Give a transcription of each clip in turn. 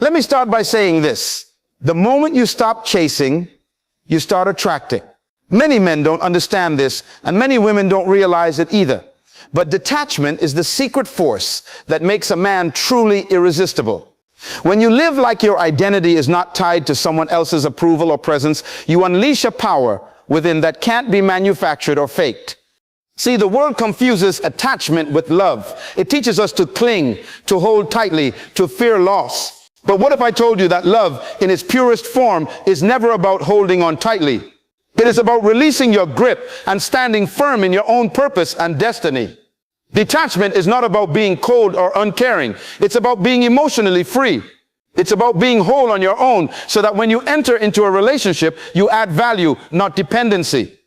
Let me start by saying this. The moment you stop chasing, you start attracting. Many men don't understand this, and many women don't realize it either. But detachment is the secret force that makes a man truly irresistible. When you live like your identity is not tied to someone else's approval or presence, you unleash a power within that can't be manufactured or faked. See, the world confuses attachment with love. It teaches us to cling, to hold tightly, to fear loss. But what if I told you that love, in its purest form, is never about holding on tightly? It is about releasing your grip and standing firm in your own purpose and destiny. Detachment is not about being cold or uncaring. It's about being emotionally free. It's about being whole on your own so that when you enter into a relationship, you add value, not dependency.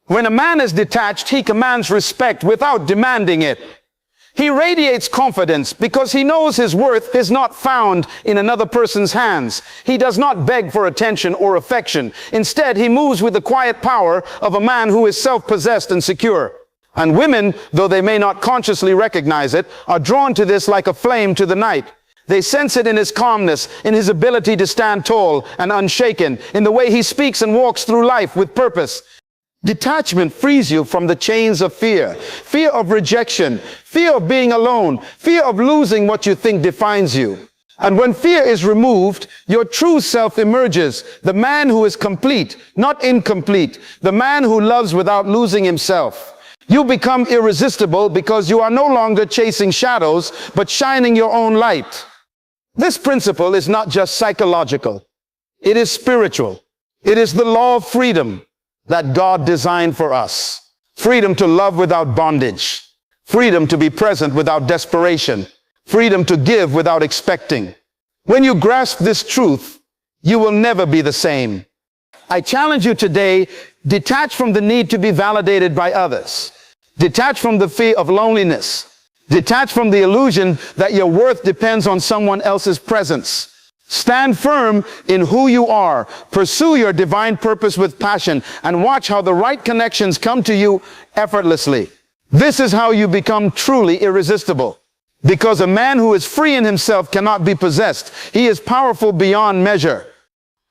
When a man is detached, he commands respect without demanding it. He radiates confidence because he knows his worth is not found in another person's hands. He does not beg for attention or affection. Instead, he moves with the quiet power of a man who is self-possessed and secure. And women, though they may not consciously recognize it, are drawn to this like a flame to the night. They sense it in his calmness, in his ability to stand tall and unshaken, in the way he speaks and walks through life with purpose. Detachment frees you from the chains of fear, fear of rejection, fear of being alone, fear of losing what you think defines you. And when fear is removed, your true self emerges, the man who is complete, not incomplete, the man who loves without losing himself. You become irresistible because you are no longer chasing shadows, but shining your own light. This principle is not just psychological. It is spiritual. It is the law of freedom that God designed for us. Freedom to love without bondage. Freedom to be present without desperation. Freedom to give without expecting. When you grasp this truth, you will never be the same. I challenge you today, detach from the need to be validated by others. Detach from the fear of loneliness. Detach from the illusion that your worth depends on someone else's presence. Stand firm in who you are. Pursue your divine purpose with passion and watch how the right connections come to you effortlessly. This is how you become truly irresistible. Because a man who is free in himself cannot be possessed. He is powerful beyond measure.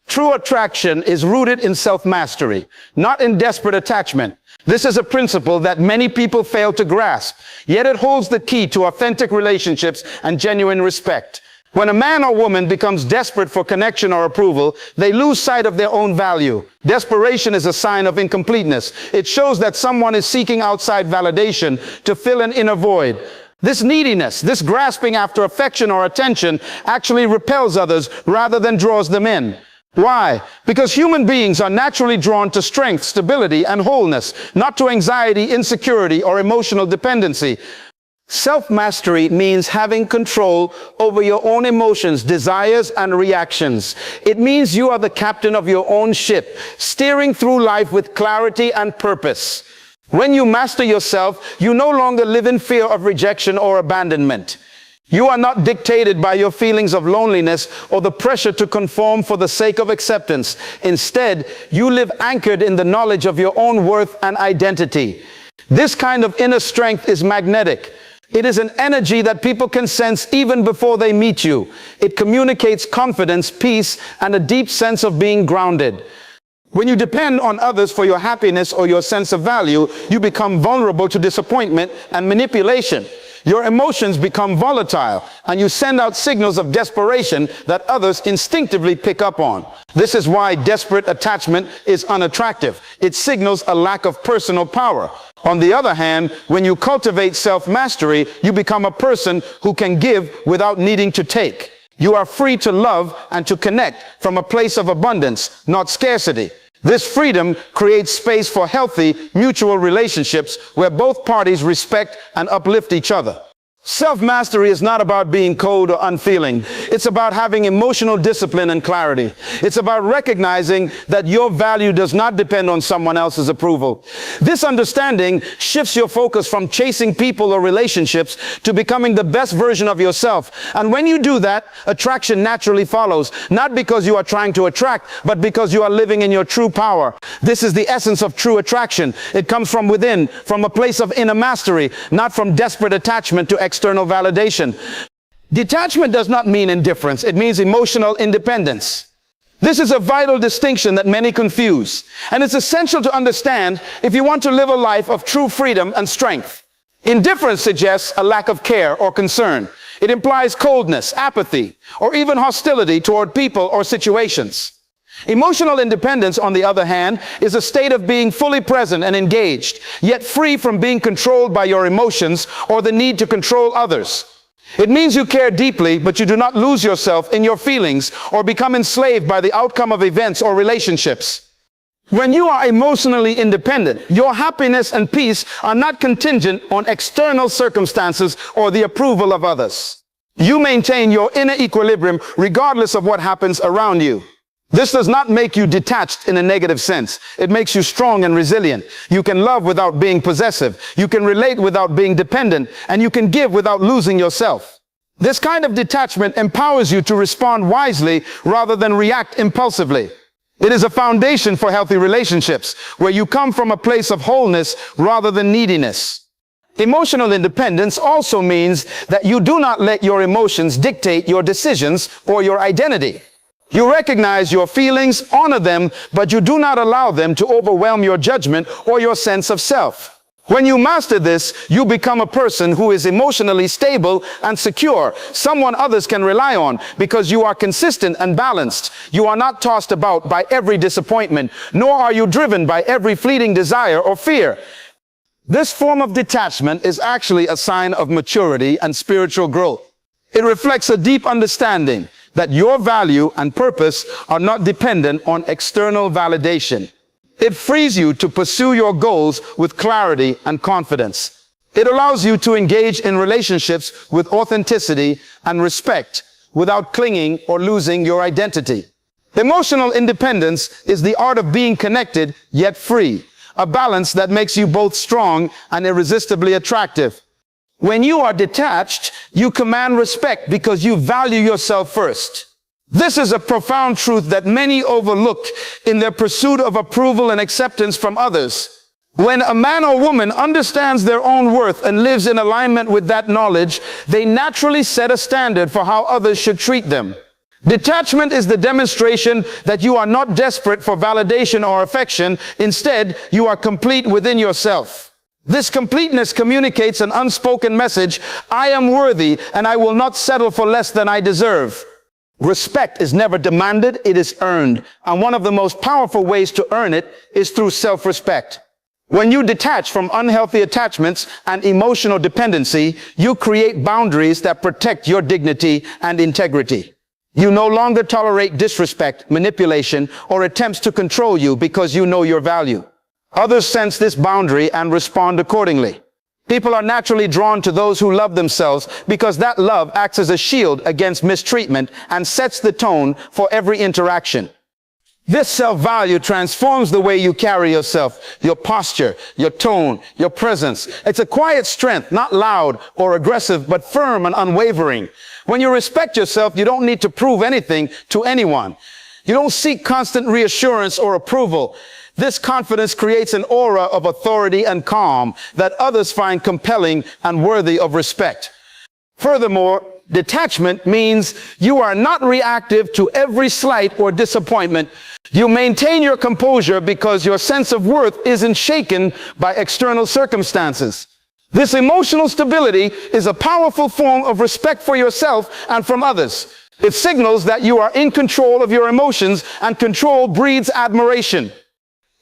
True attraction is rooted in self-mastery, not in desperate attachment. This is a principle that many people fail to grasp, yet it holds the key to authentic relationships and genuine respect. When a man or woman becomes desperate for connection or approval, they lose sight of their own value. Desperation is a sign of incompleteness. It shows that someone is seeking outside validation to fill an inner void. This neediness, this grasping after affection or attention, actually repels others rather than draws them in. Why? Because human beings are naturally drawn to strength, stability, and wholeness, not to anxiety, insecurity, or emotional dependency. Self-mastery means having control over your own emotions, desires, and reactions. It means you are the captain of your own ship, steering through life with clarity and purpose. When you master yourself, you no longer live in fear of rejection or abandonment. You are not dictated by your feelings of loneliness or the pressure to conform for the sake of acceptance. Instead, you live anchored in the knowledge of your own worth and identity. This kind of inner strength is magnetic. It is an energy that people can sense even before they meet you. It communicates confidence, peace, and a deep sense of being grounded. When you depend on others for your happiness or your sense of value, you become vulnerable to disappointment and manipulation. Your emotions become volatile, and you send out signals of desperation that others instinctively pick up on. This is why desperate attachment is unattractive. It signals a lack of personal power. On the other hand, when you cultivate self-mastery, you become a person who can give without needing to take. You are free to love and to connect from a place of abundance, not scarcity. This freedom creates space for healthy, mutual relationships where both parties respect and uplift each other. Self-mastery is not about being cold or unfeeling. It's about having emotional discipline and clarity. It's about recognizing that your value does not depend on someone else's approval. This understanding shifts your focus from chasing people or relationships to becoming the best version of yourself. And when you do that, attraction naturally follows, not because you are trying to attract, but because you are living in your true power. This is the essence of true attraction. It comes from within, from a place of inner mastery, not from desperate attachment to external validation. Detachment does not mean indifference. It means emotional independence. This is a vital distinction that many confuse, and it's essential to understand if you want to live a life of true freedom and strength. Indifference suggests a lack of care or concern. It implies coldness, apathy, or even hostility toward people or situations. Emotional independence, on the other hand, is a state of being fully present and engaged, yet free from being controlled by your emotions or the need to control others. It means you care deeply, but you do not lose yourself in your feelings or become enslaved by the outcome of events or relationships. When you are emotionally independent, your happiness and peace are not contingent on external circumstances or the approval of others. You maintain your inner equilibrium regardless of what happens around you. This does not make you detached in a negative sense. It makes you strong and resilient. You can love without being possessive. You can relate without being dependent, and you can give without losing yourself. This kind of detachment empowers you to respond wisely rather than react impulsively. It is a foundation for healthy relationships where you come from a place of wholeness rather than neediness. Emotional independence also means that you do not let your emotions dictate your decisions or your identity. You recognize your feelings, honor them, but you do not allow them to overwhelm your judgment or your sense of self. When you master this, you become a person who is emotionally stable and secure, someone others can rely on because you are consistent and balanced. You are not tossed about by every disappointment, nor are you driven by every fleeting desire or fear. This form of detachment is actually a sign of maturity and spiritual growth. It reflects a deep understanding that your value and purpose are not dependent on external validation. It frees you to pursue your goals with clarity and confidence. It allows you to engage in relationships with authenticity and respect without clinging or losing your identity. Emotional independence is the art of being connected yet free, a balance that makes you both strong and irresistibly attractive. When you are detached, you command respect because you value yourself first. This is a profound truth that many overlook in their pursuit of approval and acceptance from others. When a man or woman understands their own worth and lives in alignment with that knowledge, they naturally set a standard for how others should treat them. Detachment is the demonstration that you are not desperate for validation or affection. Instead, you are complete within yourself. This completeness communicates an unspoken message: I am worthy and I will not settle for less than I deserve. Respect is never demanded, it is earned. And one of the most powerful ways to earn it is through self-respect. When you detach from unhealthy attachments and emotional dependency, you create boundaries that protect your dignity and integrity. You no longer tolerate disrespect, manipulation, or attempts to control you because you know your value. Others sense this boundary and respond accordingly. People are naturally drawn to those who love themselves because that love acts as a shield against mistreatment and sets the tone for every interaction. This self-value transforms the way you carry yourself, your posture, your tone, your presence. It's a quiet strength, not loud or aggressive, but firm and unwavering. When you respect yourself, you don't need to prove anything to anyone. You don't seek constant reassurance or approval. This confidence creates an aura of authority and calm that others find compelling and worthy of respect. Furthermore, detachment means you are not reactive to every slight or disappointment. You maintain your composure because your sense of worth isn't shaken by external circumstances. This emotional stability is a powerful form of respect for yourself and from others. It signals that you are in control of your emotions, and control breeds admiration.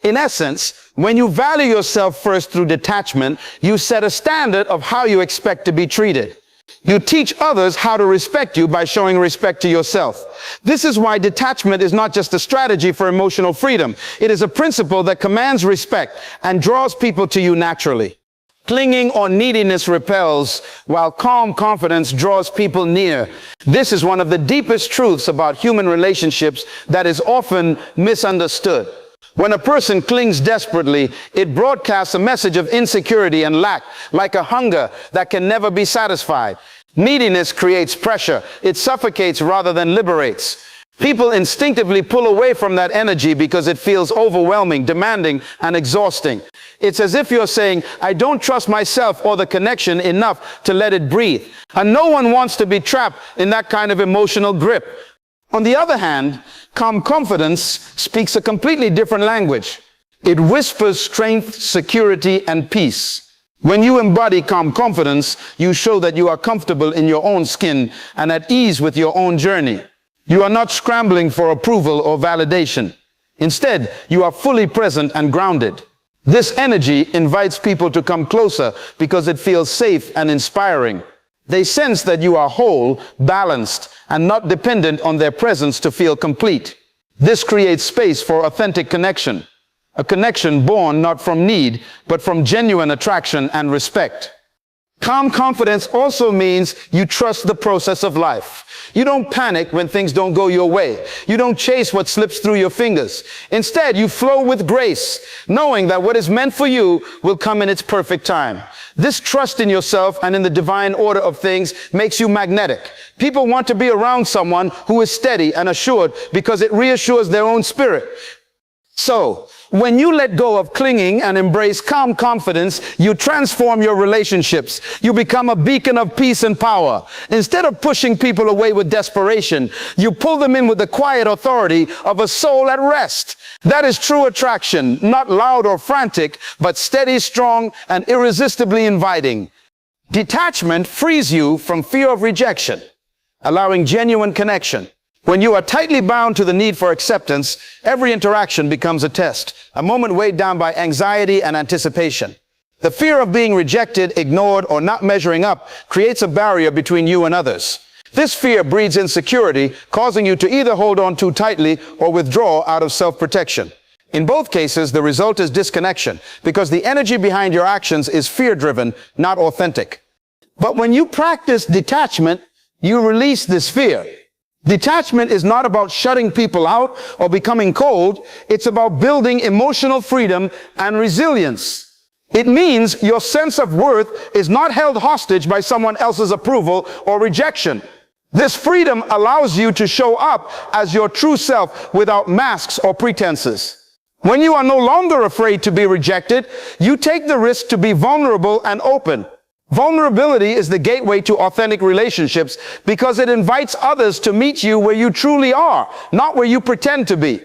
In essence, when you value yourself first through detachment, you set a standard of how you expect to be treated. You teach others how to respect you by showing respect to yourself. This is why detachment is not just a strategy for emotional freedom. It is a principle that commands respect and draws people to you naturally. Clinging or neediness repels, while calm confidence draws people near. This is one of the deepest truths about human relationships that is often misunderstood. When a person clings desperately, it broadcasts a message of insecurity and lack, like a hunger that can never be satisfied. Neediness creates pressure. It suffocates rather than liberates. People instinctively pull away from that energy because it feels overwhelming, demanding, and exhausting. It's as if you're saying, I don't trust myself or the connection enough to let it breathe. And no one wants to be trapped in that kind of emotional grip. On the other hand, calm confidence speaks a completely different language. It whispers strength, security, and peace. When you embody calm confidence, you show that you are comfortable in your own skin and at ease with your own journey. You are not scrambling for approval or validation. Instead, you are fully present and grounded. This energy invites people to come closer because it feels safe and inspiring. They sense that you are whole, balanced, and not dependent on their presence to feel complete. This creates space for authentic connection, a connection born not from need, but from genuine attraction and respect. Calm confidence also means you trust the process of life. You don't panic when things don't go your way. You don't chase what slips through your fingers. Instead, you flow with grace, knowing that what is meant for you will come in its perfect time. This trust in yourself and in the divine order of things makes you magnetic. People want to be around someone who is steady and assured because it reassures their own spirit. So, when you let go of clinging and embrace calm confidence, you transform your relationships. You become a beacon of peace and power. Instead of pushing people away with desperation, you pull them in with the quiet authority of a soul at rest. That is true attraction, not loud or frantic, but steady, strong, and irresistibly inviting. Detachment frees you from fear of rejection, allowing genuine connection. When you are tightly bound to the need for acceptance, every interaction becomes a test, a moment weighed down by anxiety and anticipation. The fear of being rejected, ignored, or not measuring up creates a barrier between you and others. This fear breeds insecurity, causing you to either hold on too tightly or withdraw out of self-protection. In both cases, the result is disconnection, because the energy behind your actions is fear-driven, not authentic. But when you practice detachment, you release this fear. Detachment is not about shutting people out or becoming cold. It's about building emotional freedom and resilience. It means your sense of worth is not held hostage by someone else's approval or rejection. This freedom allows you to show up as your true self without masks or pretenses. When you are no longer afraid to be rejected, you take the risk to be vulnerable and open. Vulnerability is the gateway to authentic relationships because it invites others to meet you where you truly are, not where you pretend to be.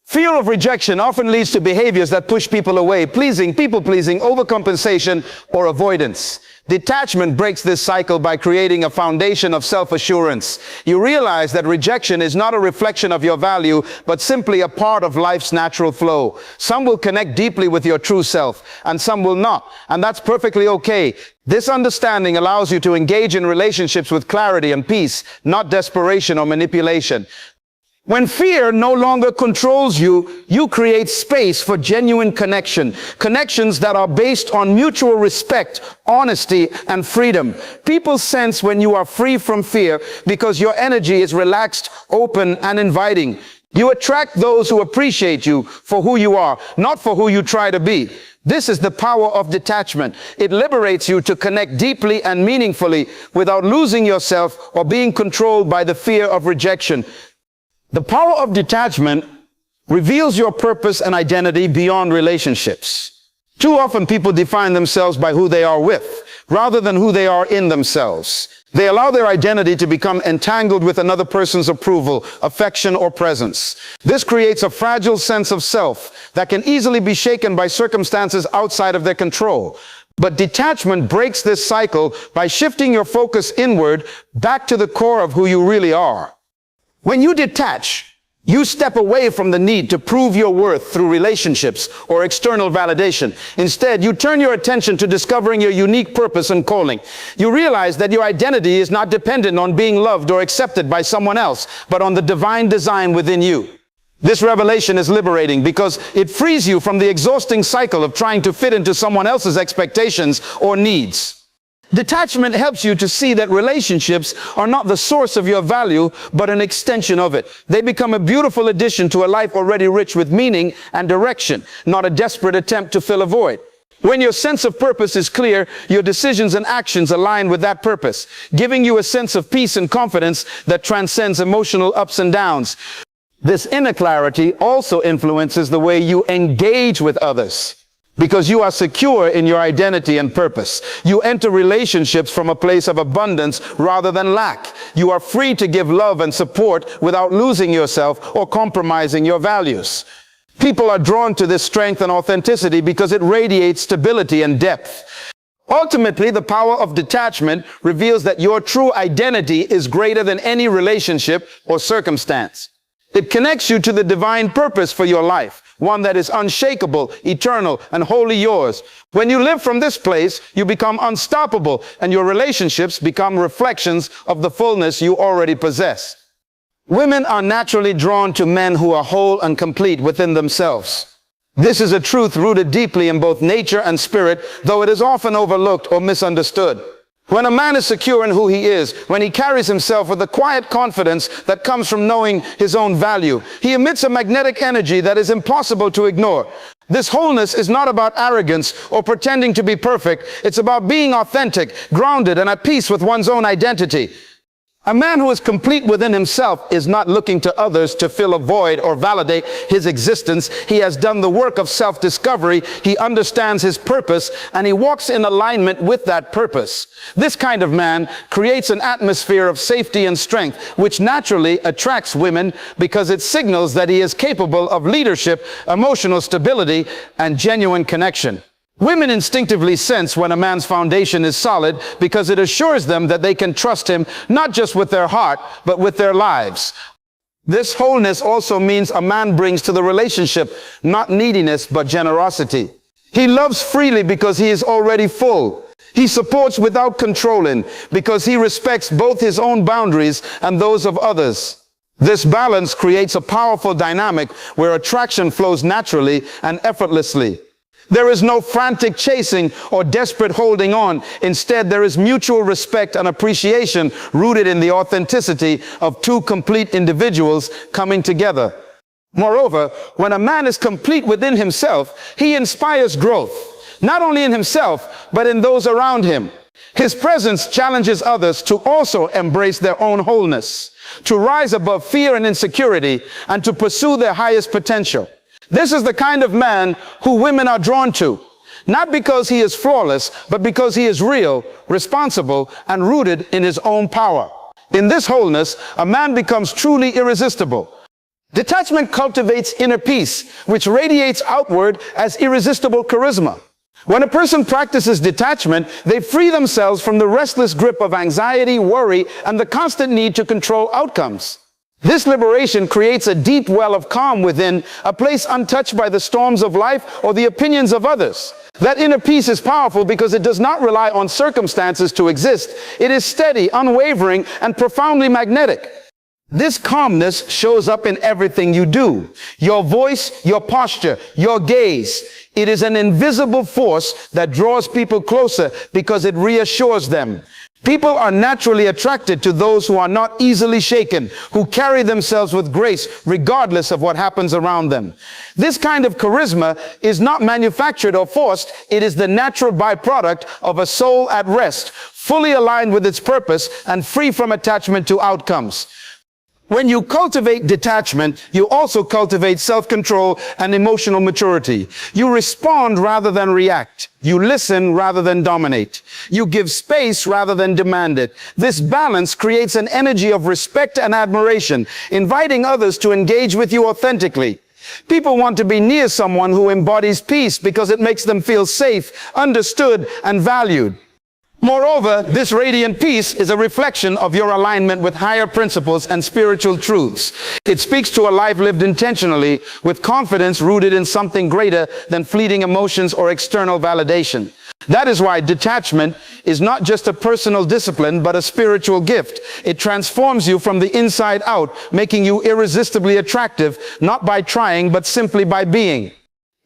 Fear of rejection often leads to behaviors that push people away, people-pleasing, overcompensation, or avoidance. Detachment breaks this cycle by creating a foundation of self-assurance. You realize that rejection is not a reflection of your value, but simply a part of life's natural flow. Some will connect deeply with your true self, and some will not, and that's perfectly okay. This understanding allows you to engage in relationships with clarity and peace, not desperation or manipulation. When fear no longer controls you, you create space for genuine connection. Connections that are based on mutual respect, honesty, and freedom. People sense when you are free from fear because your energy is relaxed, open, and inviting. You attract those who appreciate you for who you are, not for who you try to be. This is the power of detachment. It liberates you to connect deeply and meaningfully without losing yourself or being controlled by the fear of rejection. The power of detachment reveals your purpose and identity beyond relationships. Too often people define themselves by who they are with, rather than who they are in themselves. They allow their identity to become entangled with another person's approval, affection, or presence. This creates a fragile sense of self that can easily be shaken by circumstances outside of their control. But detachment breaks this cycle by shifting your focus inward, back to the core of who you really are. When you detach, you step away from the need to prove your worth through relationships or external validation. Instead, you turn your attention to discovering your unique purpose and calling. You realize that your identity is not dependent on being loved or accepted by someone else, but on the divine design within you. This revelation is liberating because it frees you from the exhausting cycle of trying to fit into someone else's expectations or needs. Detachment helps you to see that relationships are not the source of your value, but an extension of it. They become a beautiful addition to a life already rich with meaning and direction, not a desperate attempt to fill a void. When your sense of purpose is clear, your decisions and actions align with that purpose, giving you a sense of peace and confidence that transcends emotional ups and downs. This inner clarity also influences the way you engage with others. Because you are secure in your identity and purpose. You enter relationships from a place of abundance rather than lack. You are free to give love and support without losing yourself or compromising your values. People are drawn to this strength and authenticity because it radiates stability and depth. Ultimately, the power of detachment reveals that your true identity is greater than any relationship or circumstance. It connects you to the divine purpose for your life, one that is unshakable, eternal, and wholly yours. When you live from this place, you become unstoppable, and your relationships become reflections of the fullness you already possess. Women are naturally drawn to men who are whole and complete within themselves. This is a truth rooted deeply in both nature and spirit, though it is often overlooked or misunderstood. When a man is secure in who he is, when he carries himself with a quiet confidence that comes from knowing his own value, he emits a magnetic energy that is impossible to ignore. This wholeness is not about arrogance or pretending to be perfect. It's about being authentic, grounded, and at peace with one's own identity. A man who is complete within himself is not looking to others to fill a void or validate his existence. He has done the work of self-discovery. He understands his purpose, and he walks in alignment with that purpose. This kind of man creates an atmosphere of safety and strength, which naturally attracts women because it signals that he is capable of leadership, emotional stability, and genuine connection. Women instinctively sense when a man's foundation is solid because it assures them that they can trust him not just with their heart, but with their lives. This wholeness also means a man brings to the relationship not neediness, but generosity. He loves freely because he is already full. He supports without controlling because he respects both his own boundaries and those of others. This balance creates a powerful dynamic where attraction flows naturally and effortlessly. There is no frantic chasing or desperate holding on. Instead, there is mutual respect and appreciation rooted in the authenticity of two complete individuals coming together. Moreover, when a man is complete within himself, he inspires growth, not only in himself, but in those around him. His presence challenges others to also embrace their own wholeness, to rise above fear and insecurity, and to pursue their highest potential. This is the kind of man who women are drawn to, not because he is flawless, but because he is real, responsible, and rooted in his own power. In this wholeness, a man becomes truly irresistible. Detachment cultivates inner peace, which radiates outward as irresistible charisma. When a person practices detachment, they free themselves from the restless grip of anxiety, worry, and the constant need to control outcomes. This liberation creates a deep well of calm within, a place untouched by the storms of life or the opinions of others. That inner peace is powerful because it does not rely on circumstances to exist. It is steady, unwavering, and profoundly magnetic. This calmness shows up in everything you do. Your voice, your posture, your gaze. It is an invisible force that draws people closer because it reassures them. People are naturally attracted to those who are not easily shaken, who carry themselves with grace regardless of what happens around them. This kind of charisma is not manufactured or forced. It is the natural byproduct of a soul at rest, fully aligned with its purpose and free from attachment to outcomes. When you cultivate detachment, you also cultivate self-control and emotional maturity. You respond rather than react. You listen rather than dominate. You give space rather than demand it. This balance creates an energy of respect and admiration, inviting others to engage with you authentically. People want to be near someone who embodies peace because it makes them feel safe, understood, and valued. Moreover, this radiant peace is a reflection of your alignment with higher principles and spiritual truths. It speaks to a life lived intentionally with confidence rooted in something greater than fleeting emotions or external validation. That is why detachment is not just a personal discipline, but a spiritual gift. It transforms you from the inside out, making you irresistibly attractive, not by trying, but simply by being.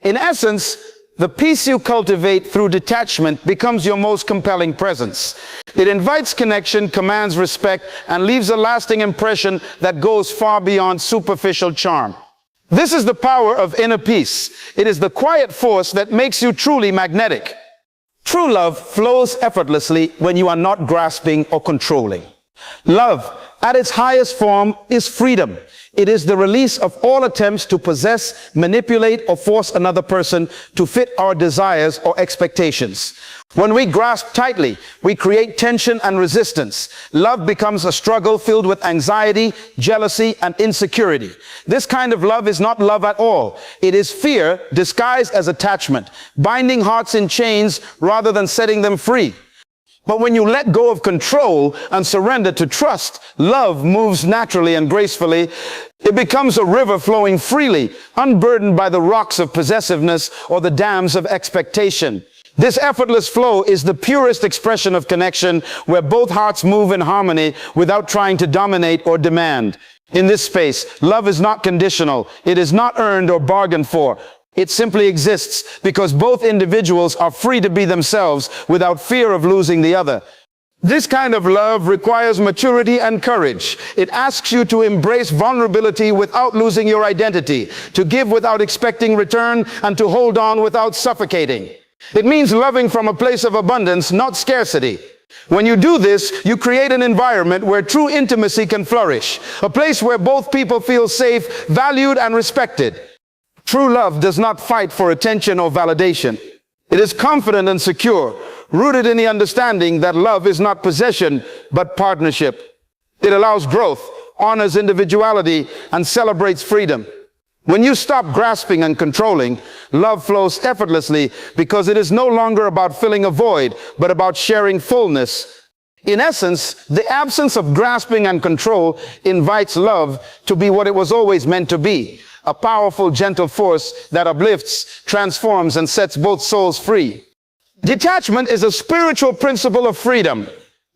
In essence, the peace you cultivate through detachment becomes your most compelling presence. It invites connection, commands respect, and leaves a lasting impression that goes far beyond superficial charm. This is the power of inner peace. It is the quiet force that makes you truly magnetic. True love flows effortlessly when you are not grasping or controlling. Love, at its highest form, is freedom. It is the release of all attempts to possess, manipulate, or force another person to fit our desires or expectations. When we grasp tightly, we create tension and resistance. Love becomes a struggle filled with anxiety, jealousy, and insecurity. This kind of love is not love at all. It is fear disguised as attachment, binding hearts in chains rather than setting them free. But when you let go of control and surrender to trust, love moves naturally and gracefully. It becomes a river flowing freely, unburdened by the rocks of possessiveness or the dams of expectation. This effortless flow is the purest expression of connection, where both hearts move in harmony without trying to dominate or demand. In this space, love is not conditional. It is not earned or bargained for. It simply exists because both individuals are free to be themselves without fear of losing the other. This kind of love requires maturity and courage. It asks you to embrace vulnerability without losing your identity, to give without expecting return, and to hold on without suffocating. It means loving from a place of abundance, not scarcity. When you do this, you create an environment where true intimacy can flourish, a place where both people feel safe, valued, and respected. True love does not fight for attention or validation. It is confident and secure, rooted in the understanding that love is not possession, but partnership. It allows growth, honors individuality, and celebrates freedom. When you stop grasping and controlling, love flows effortlessly because it is no longer about filling a void, but about sharing fullness. In essence, the absence of grasping and control invites love to be what it was always meant to be. A powerful, gentle force that uplifts, transforms, and sets both souls free. Detachment is a spiritual principle of freedom,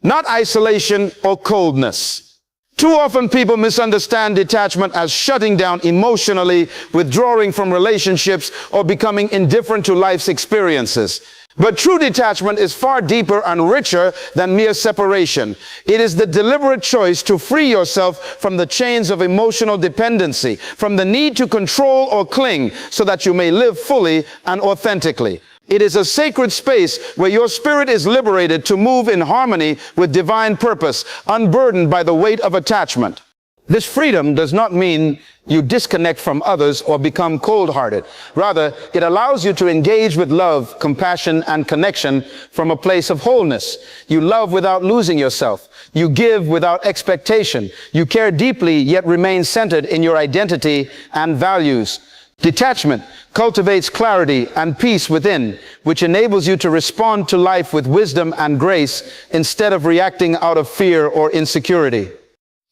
not isolation or coldness. Too often people misunderstand detachment as shutting down emotionally, withdrawing from relationships, or becoming indifferent to life's experiences. But true detachment is far deeper and richer than mere separation. It is the deliberate choice to free yourself from the chains of emotional dependency, from the need to control or cling, so that you may live fully and authentically. It is a sacred space where your spirit is liberated to move in harmony with divine purpose, unburdened by the weight of attachment. This freedom does not mean you disconnect from others or become cold-hearted. Rather, it allows you to engage with love, compassion, and connection from a place of wholeness. You love without losing yourself. You give without expectation. You care deeply, yet remain centered in your identity and values. Detachment cultivates clarity and peace within, which enables you to respond to life with wisdom and grace instead of reacting out of fear or insecurity.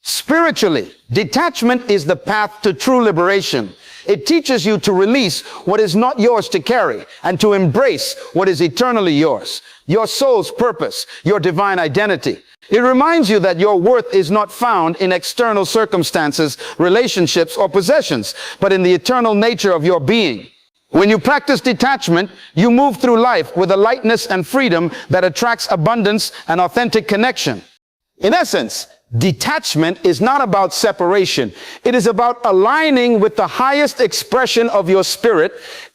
Spiritually, detachment is the path to true liberation. It teaches you to release what is not yours to carry and to embrace what is eternally yours, your soul's purpose, your divine identity. It reminds you that your worth is not found in external circumstances, relationships, or possessions, but in the eternal nature of your being. When you practice detachment, you move through life with a lightness and freedom that attracts abundance and authentic connection. In essence, detachment is not about separation. It is about aligning with the highest expression of your spirit.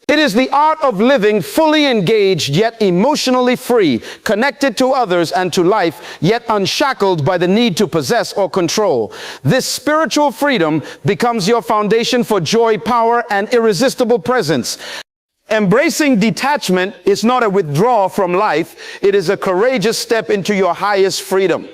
It is the art of living fully engaged, yet emotionally free, connected to others and to life, yet unshackled by the need to possess or control. This spiritual freedom becomes your foundation for joy, power, and irresistible presence. Embracing detachment is not a withdrawal from life. It is a courageous step into your highest freedom.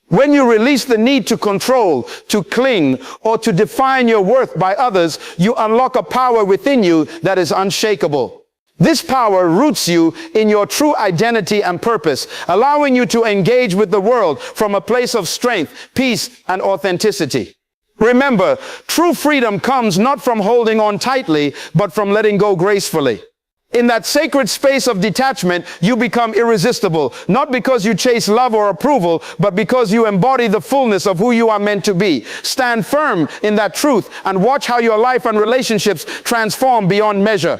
When you release the need to control, to cling, or to define your worth by others, you unlock a power within you that is unshakable. This power roots you in your true identity and purpose, allowing you to engage with the world from a place of strength, peace, and authenticity. Remember, true freedom comes not from holding on tightly, but from letting go gracefully. In that sacred space of detachment, you become irresistible, not because you chase love or approval, but because you embody the fullness of who you are meant to be. Stand firm in that truth and watch how your life and relationships transform beyond measure.